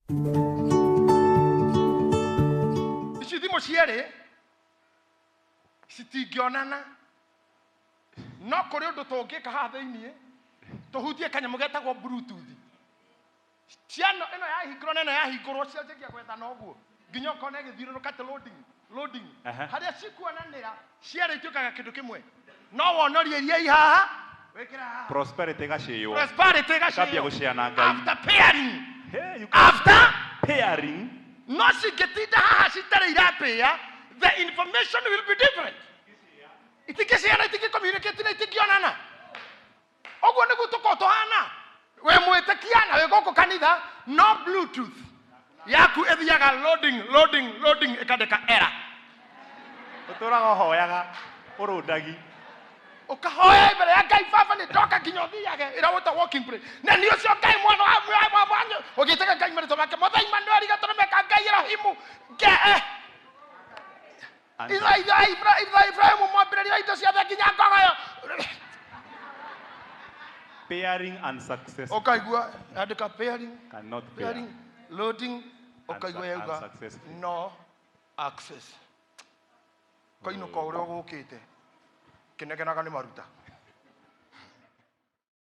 ici thimo cierĩ citingĩonana no kũrĩ ũndũ tũngĩka haha thĩinĩ tũhutie kanyamũ getagwo bluetooth ciano ĩno yahingũrwo na ĩno yahingũrwo cianjagia gwethana ũguo nginya ũkona ĩgĩthiũrũrũka atĩ loading harĩa cikuonanĩra cierĩ ituĩkaga kĩndũ kĩmwe no wonorie iria ihaha wĩkĩra haha prosperity gacĩyo gacĩyo gũciana Ngai after pairing no cingĩtinda haha citarĩ irapĩa the information will be different itingĩciana itingĩcommunicate na itingĩonana ũguo nĩguo tũkorwo tũhana we mwĩtĩkia na wĩ gũkũ kanitha no bluetooth yaku ĩthiaga loading ĩkandĩka error ũtũraga ũhoyaga ũrũndagi ukahoya mbere ya Ngai baba nĩ ndoka nginya ũthiage ĩra wota walking prayer na nĩ ũcio Ngai mwana wa mwanyu ũgĩtaka Ngai marĩtwa make Mũthai Manuel gatũrũmeka Ngai Rahimu Ibrahim mwambĩrĩria indo ciothe nginya ngogoyo pairing and success ukaigua andĩka pairing cannot pair loading ukaigua yauga no access kainũka ũrĩa ũgũkĩte kĩnegenaga nĩ maruta